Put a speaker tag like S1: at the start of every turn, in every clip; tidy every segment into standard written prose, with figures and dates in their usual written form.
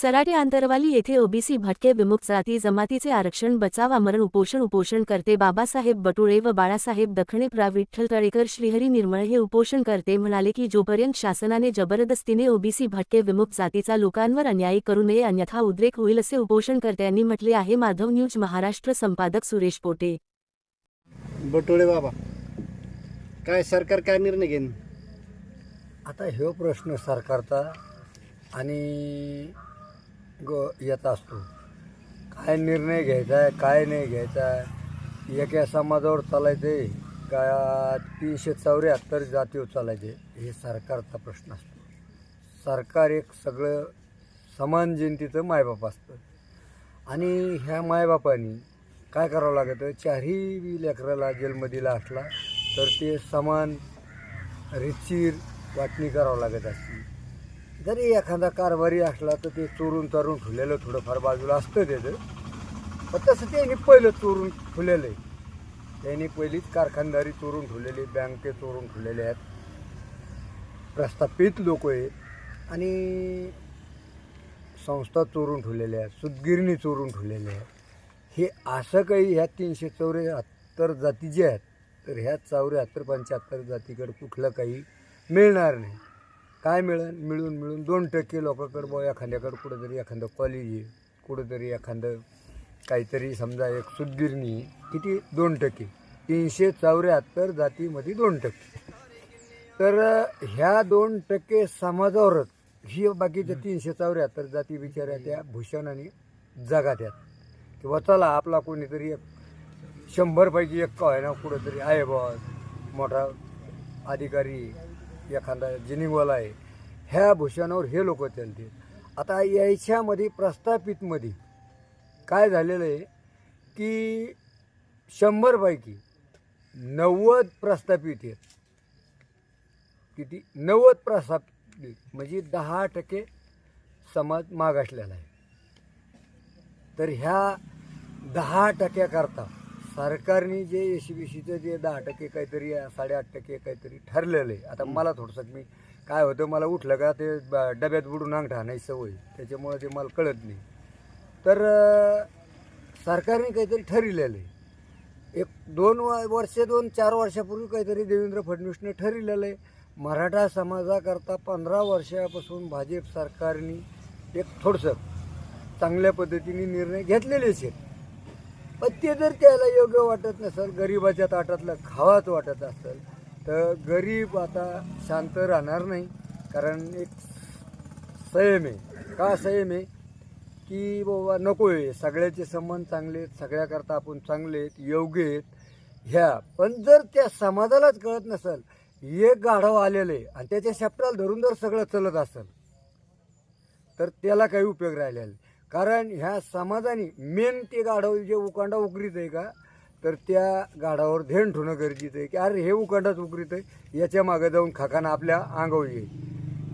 S1: सराटी आंतरवाली येथे ओबीसी भटके विमुक्त जाती जमातीचे आरक्षण बचाव आमरण उपोषणकर्ते बाबासाहेब बटुळे व बाळासाहेब दखणे प्रा. विठ्ठल तळेकर श्रीहरी निर्मळ हे उपोषणकर्ते म्हणाले की जोपर्यंत शासनाने जबरदस्तीने ओबीसी भटके विमुक्त जातीचा लोकांवर अन्याय करू नये अन्यथा उद्रेक होईल असे उपोषणकर्त्यांनी म्हटले आहे. माधव न्यूज महाराष्ट्र संपादक सुरेश पोटे.
S2: बटुळे बाबा, काय सरकार काय निर्णय घेईन?
S3: आता ह्यो प्रश्न सरकारचा आणि याचा असतो, काय निर्णय घ्यायचा आहे काय नाही घ्यायचा आहे. एका समाजावर चालायचे का 374 जातीवर चालायचे, हे सरकारचा प्रश्न असतो. सरकार एक सगळं समान जनतेचं मायबाप असतं आणि ह्या मायबापांनी काय करावं लागतं, चारही लेकराला जन्मदिला असला तर ते समान रितशीर वाटणी करावं लागत असते. जरी एखादा कारभारी असला तर ते चोरून चारून ठेवलेलं थोडंफार बाजूला असतं त्याचं, पण तसं त्यांनी पहिलं चोरून ठेवलेलं आहे. त्यांनी पहिलीच कारखानदारी चोरून ठेवलेली, बँके चोरून ठेवलेले आहेत, प्रस्थापित लोक आहेत आणि संस्था चोरून ठेवलेल्या आहेत, सूतगिरणी चोरून ठेवलेल्या आहेत. हे असं काही ह्या 374 जाती जे आहेत तर ह्या 74-75 जातीकडे कुठलं काही मिळणार नाही. काय मिळून 2% लोकांकडं बा एखाद्याकडं कुठंतरी एखादं कॉलेज आहे, कुठंतरी एखादं काहीतरी समजा एक सूतगिरणी, किती 2%, 374 जातीमध्ये 2%. तर ह्या 2% समाजावरच ही बाकीच्या 374 जाती बिचाऱ्या त्या भूषणाने जगात आहेत. किंवा चला आपला कोणीतरी एक 100 पैकी एक का आहे ना कुठंतरी आहे बा मोठा अधिकारी, एखादा जिनिंगवाला आहे, ह्या भूषणावर हे लोक चालतील. आता याच्यामध्ये प्रस्थापितमध्ये काय झालेलं आहे की 100 पैकी 90 प्रस्थापित आहेत. किती? 90 प्रस्थापित, म्हणजे 10% समाज मागासलेला आहे. तर ह्या 10% करता सरकारने जे एसीबीसीचं जे 10% काहीतरी 8.5% काहीतरी ठरलेलं आहे. आता मला थोडंसं मी काय होतं, मला उठलं का ते डब्यात बुडून अंगठा आणायची सवय, त्याच्यामुळे ते मला कळत नाही. तर सरकारने काहीतरी ठरलेलं आहे, एक 2-4 वर्षापूर्वी काहीतरी देवेंद्र फडणवीसने ठरलेलं आहे. मराठा समाजाकरता 15 वर्षापासून भाजप सरकारने एक थोडंसं चांगल्या पद्धतीने निर्णय घेतलेलेच आहेत. पण ते जर त्याला योग्य वाटत नसेल, गरिबाच्या ताटातलं खावाच वाटत असेल, तर गरीब आता शांत राहणार नाही. कारण एक संयम आहे. का संयम आहे की बाबा नको आहे, सगळ्याचे संबंध चांगले आहेत, सगळ्याकरता आपण चांगले आहेत, योग्य आहेत ह्या. पण जर त्या समाजालाच कळत नसेल, एक गाढव आलेलं आहे आणि त्याच्या शेपटाला धरून जर सगळं चलत असेल तर त्याला काही उपयोग राहिलेला नाही. कारण ह्या समाजाने मेन ते गाढव जे उकांडा उकरीत आहे का, तर त्या गाढावर ध्यान ठेवणं गरजेचं आहे की अरे हे उकांडाच उकरीत आहे, याच्या मागे जाऊन खाकाना आपल्या अंगावर येईल,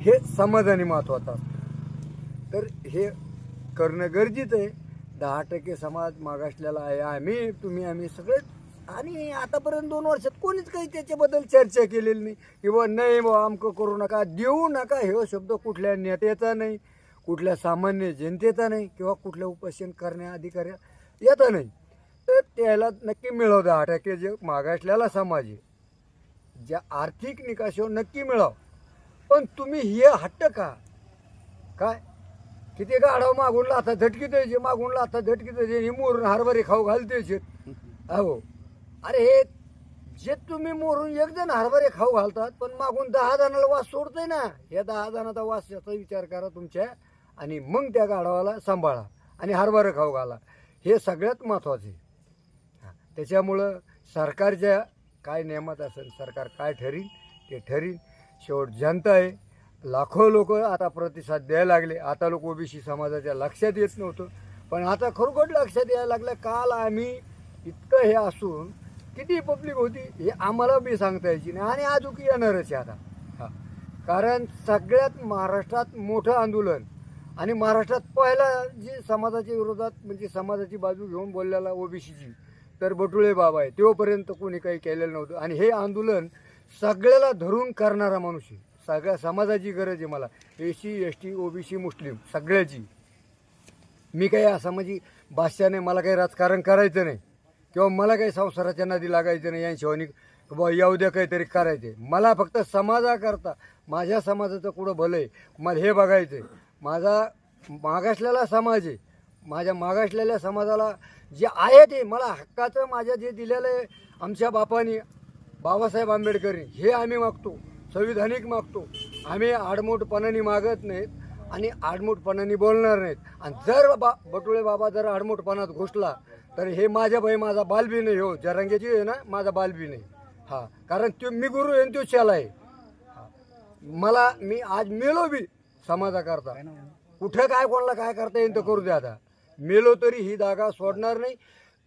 S3: हे समाजाने महत्त्वाचं असतं. तर हे करणं गरजेचं आहे. 10% समाज मागासलेला आहे, आम्ही सगळेच. आणि आतापर्यंत 2 वर्षात कोणीच काही त्याच्याबद्दल चर्चा केलेली नाही किंवा नाही बा अमकं करू नका, देऊ नका, हे शब्द कुठल्या नेत्याचा नाही, कुठल्या सामान्य जनतेचा नाही, किंवा कुठल्या उपोषण करण्या अधिकाऱ्या येता नाही. तर त्याला नक्की मिळावं 10% जे मागासलेला समाज आहे, ज्या आर्थिक निकषावर नक्की मिळावं. पण तुम्ही हे हट्ट का काय, किती गाढव मागून लाथा झटकीत द्यायचे, मागून लाथा झटकीत द्यायचे, मोरून हरभरे खाऊ घालते. अहो अरे हे जे तुम्ही मोरून 1 जण हरभरे खाऊ घालतात, पण मागून 10 जणाला वास सोडतंय ना, या 10 जणाचा वास याचा विचार करा तुमच्या, आणि मग त्या गाढवाला सांभाळा आणि हरभरे खाऊ घाला. हे सगळ्यात महत्त्वाचं आहे. त्याच्यामुळं सरकारच्या काय नियमात असेल, सरकार काय ठरील ते ठरील. शेवट जनता आहे. लाखो लोक आता प्रतिसाद द्यायला लागले. आता लोक ओबीसी समाजाच्या लक्षात येत नव्हतं, पण आता खरोखर लक्षात यायला लागलं. काल आम्ही इतकं हे असून किती पब्लिक होती हे आम्हाला बी सांगता यायची नाही, आणि अजून येणारच आहे आता. कारण सगळ्यात महाराष्ट्रात मोठं आंदोलन आणि महाराष्ट्रात पहिला जी समाजाच्या विरोधात म्हणजे समाजाची बाजू घेऊन बोललेला ओबीसीची तर बटुळे बाबा आहे. तोपर्यंत कोणी काही केलेलं नव्हतं, आणि हे आंदोलन सगळ्याला धरून करणारा माणूस आहे. सगळ्या समाजाची गरज आहे मला, एसी एसटी ओबीसी मुस्लिम सगळ्याची. मी काही असं म्हणजे बादशाह नाही, मला काही राजकारण करायचं नाही किंवा मला काही संसाराच्या नादी लागायचं नाही. या शिवानी बाबा येऊ द्या काहीतरी करायचे. मला फक्त समाजाकरता माझ्या समाजाचं कुठं भलं आहे मला हे बघायचं आहे. माझा मागासलेला समाज आहे, माझ्या मागासलेल्या समाजाला जे आहे ते मला हक्काचं माझ्या जे दिलेलं आहे आमच्या बापानी बाबासाहेब आंबेडकरनी, हे आम्ही मागतो, संविधानिक मागतो. आम्ही आडमोठपणाने मागत नाहीत आणि आडमोठपणाने बोलणार नाहीत. आणि जर बटुळे बाबा जर आडमोठपणात घुसला तर हे माझ्या माझा बालबी नाही हो, जरांगेची आहे ना, माझा बालबी नाही. हां, कारण तो मी गुरु आहे तो चेला आहे. मला मी आज मेलो बी समाजाकरता, कुठं काय कोणाला काय करता येईल तर करू द्या. आता मेलो तरी ही जागा सोडणार नाही.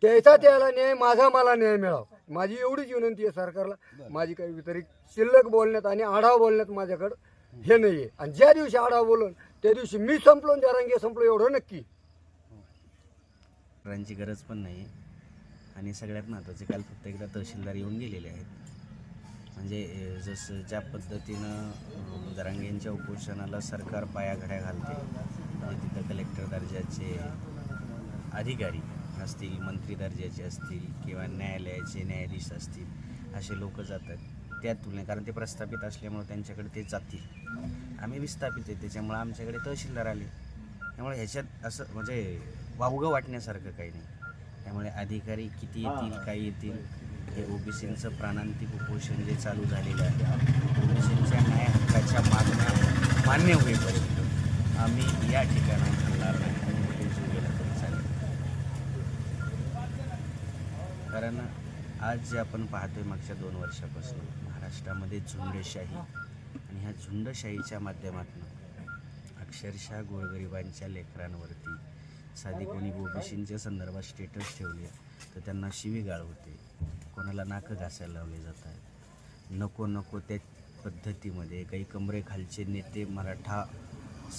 S3: त्याचा त्याला न्याय, माझा मला न्याय मिळावा, माझी एवढीच विनंती आहे सरकारला. माझी काही वितरित शिल्लक बोलण्यात आणि आढावा बोलण्यात माझ्याकडं हे नाही आहे. आणि ज्या दिवशी आढावा बोलून त्या दिवशी मी संपलो आणि जरांगे संपलो एवढं नक्की.
S4: ची गरज पण नाही. आणि सगळ्यात महत्त्वाचे काल फक्त एकदा तहसीलदार येऊन गेलेले आहेत. म्हणजे जसं ज्या पद्धतीनं जरांगेंच्या उपोषणाला सरकार पायाघड्या घालते, म्हणजे तिथं कलेक्टर दर्जाचे अधिकारी असतील, मंत्री दर्जाचे असतील किंवा न्यायालयाचे न्यायाधीश असतील, असे लोक जातात त्या तुलनेत. कारण ते प्रस्थापित असल्यामुळे त्यांच्याकडे ते जातील. आम्ही विस्थापित आहे, त्याच्यामुळे आमच्याकडे तहसीलदार आले. त्यामुळे ह्याच्यात असं म्हणजे वावगं वाटण्यासारखं काही नाही. त्यामुळे अधिकारी किती येतील काय येतील, हे ओबीसींचं प्राणांतिक उपोषण जे चालू झालेलं आहे, ओबीसींच्या न्याय हक्काच्या मागण्या मान्य होईपर्यंत आम्ही या ठिकाणाहून हलणार नाही. आणि कुठे जीव गेला तरी चालेल. कारण आज जे आपण पाहतोय मागच्या 2 वर्षापासून महाराष्ट्रामध्ये झुंडशाही, आणि ह्या झुंडशाहीच्या माध्यमातून अक्षरशः गोरगरिबांच्या लेकरांवरती साधी कोणी ओबीसींच्या संदर्भात स्टेटस ठेवले तर त्यांना शिवीगाळ होते, कोणाला नाकं घासायला लावले जात आहेत. नको त्या पद्धतीमध्ये काही कमरेखालचे नेते मराठा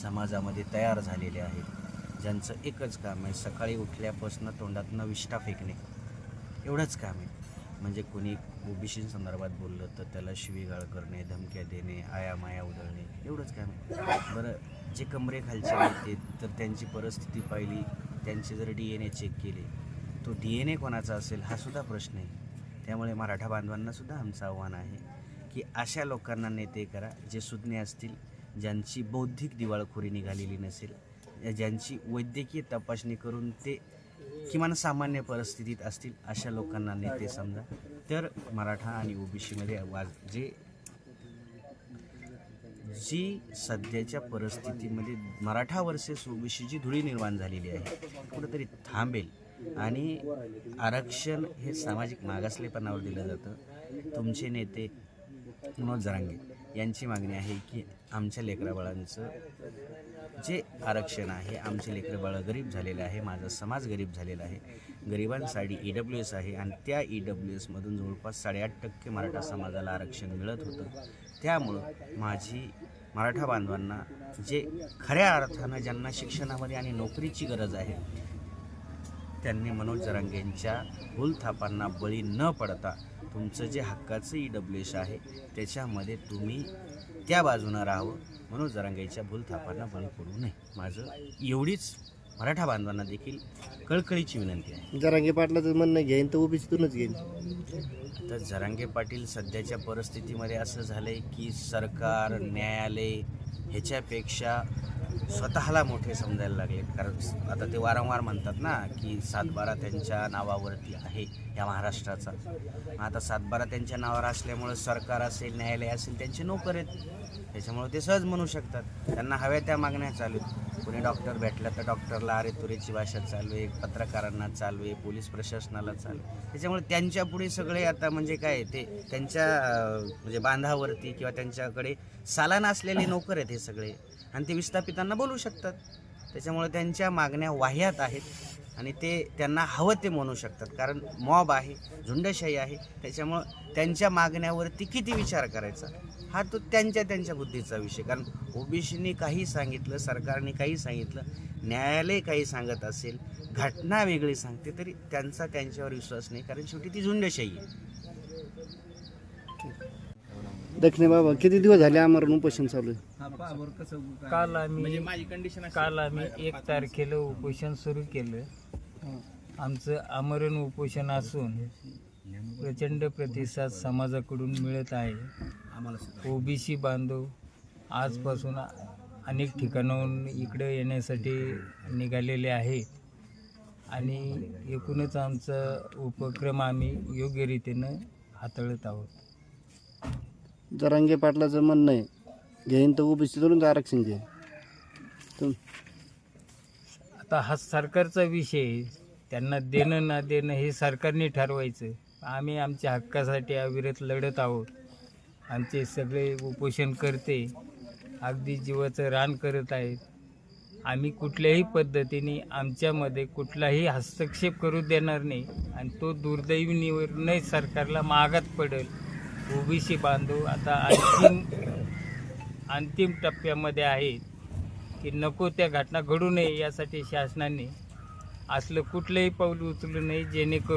S4: समाजामध्ये तयार झालेले आहेत, ज्यांचं एकच काम आहे सकाळी उठल्यापासून तोंडातनं विष्ठा फेकणे, एवढंच काम आहे. म्हणजे कोणी ओबीसी संदर्भात बोललं तर त्याला शिवीगाळ करणे, धमक्या देणे, आयामाया उधळणे, एवढंच काम आहे. बरं, जे कमरेखालचे नेते तर त्यांची परिस्थिती पाहिली, त्यांचे जर DNA चेक केले, तो DNA कोणाचा असेल हा सुद्धा प्रश्न आहे. त्यामुळे मराठा बांधवांनासुद्धा आमचं आव्हान आहे की अशा लोकांना नेते करा जे सुज्ञ असतील, ज्यांची बौद्धिक दिवाळखोरी निघालेली नसेल, ज्यांची वैद्यकीय तपासणी करून ते किमान सामान्य परिस्थितीत असतील, अशा लोकांना नेते समजा. तर मराठा आणि ओबीसीमध्ये जी सध्याच्या परिस्थितीमध्ये मराठा वर्सेस ओबीसीची धुळी निर्माण झालेली आहे कुठंतरी थांबेल. आणि आरक्षण हे सामाजिक मागासलेपणावर दिलं जातं. तुमचे नेते मनोज जरांगे यांची मागणी आहे की आमच्या लेकराबाळांचं जे आरक्षण आहे, आमचे लेकरबाळं गरीब झालेलं आहे, माझा समाज गरीब झालेला आहे, गरिबांसाठी EWS आहे आणि त्या EWSमधून जवळपास 8.5% मराठा समाजाला आरक्षण मिळत होतं. त्यामुळं माझी मराठा बांधवांना जे खऱ्या अर्थानं ज्यांना शिक्षणामध्ये आणि नोकरीची गरज आहे, त्यांनी मनोज जरांगेंच्या भूलथापांना बळी न पडता तुमचं जे हक्काचं EWS आहे त्याच्यामध्ये तुम्ही त्या बाजूनं राहावं, मनोज जरांगेंच्या भूलथापांना बळी पडू नये. माझं एवढीच मराठा बांधवांना देखील कळकळीची विनंती आहे.
S2: जरांगे पाटलाचं म्हणणं घेईन तर ओबीसीतूनच घेईन.
S4: तर जरांगे पाटील सध्याच्या परिस्थितीमध्ये असं झालं आहे की सरकार, न्यायालय ह्याच्यापेक्षा स्वतःला मोठे समजायला लागले. कारण आता ते वारंवार म्हणतात ना की 7/12 त्यांच्या नावावरती आहे या महाराष्ट्राचा. आता 7/12 त्यांच्या नावावर असल्यामुळं सरकार असेल, न्यायालय असेल, त्यांचे नोकर आहेत. त्याच्यामुळे ते सहज म्हणू शकतात, त्यांना हव्या त्या मागण्या चालू आहेत. कोणी डॉक्टर भेटला तर डॉक्टरला अरे तुरेची भाषा चालू आहे, पत्रकारांना चालू आहे, पोलीस प्रशासनाला चालू आहे. त्याच्यामुळे त्यांच्या पुढे सगळे आता म्हणजे काय ते त्यांच्या म्हणजे बांधावरती किंवा त्यांच्याकडे सालाना असलेले नोकर आहेत हे सगळे, आणि ते विस्थापितांना बोलू शकतात. त्याच्यामुळे त्यांच्या मागण्या वाह्यात आहेत आणि ते त्यांना हवं ते म्हणू शकतात. कारण मॉब आहे, झुंडशाही आहे, त्याच्यामुळं त्यांच्या मागण्यावरती किती विचार करायचा हा तो त्यांच्या बुद्धीचा विषय. कारण ओबीसीनी काही सांगितलं, सरकारने काही सांगितलं, न्यायालय काही सांगत असेल, घटना वेगळी सांगते, तरी त्यांचा त्यांच्यावर विश्वास नाही. कारण शेवटी ती झुंडशाही आहे.
S2: दक्षिणे बाबा किती दिवस झाले आमरण उपोषण चालू आहे?
S5: काल आम्ही 1 तारखेला उपोषण सुरू केलं. आमचं आमरण उपोषण असून प्रचंड प्रतिसाद समाजाकडून मिळत आहे. ओबीसी बांधव आजपासून अनेक ठिकाणाहून इकडे येण्यासाठी निघालेले आहेत आणि एकूणच आमचा उपक्रम आम्ही योग्य रीतीनं हाताळत आहोत.
S2: जरांगे पाटलाचं म्हणणं आहे घेईन तर ओबीसीतूनच आरक्षण घे.
S5: आता हा सरकारचा विषय आहे. त्यांना देणं ना देणं हे सरकारने ठरवायचं. आम्ही आमच्या हक्कासाठी अविरत लढत आहोत. आमचे सगळे उपोषण करते अगदी जीवाचं रान करत आहेत. आम्ही कुठल्याही पद्धतीने आमच्यामध्ये कुठलाही हस्तक्षेप करू देणार नाही आणि तो दुर्दैवी निर्णय सरकारला मागात पडेल. ओबीसी बांधव आता अंतिम टप्प्यामध्ये आहेत की नको त्या घटना घडू नये यासाठी शासनाने असलं कुठलंही पाऊल उचलू नये जेणेकरून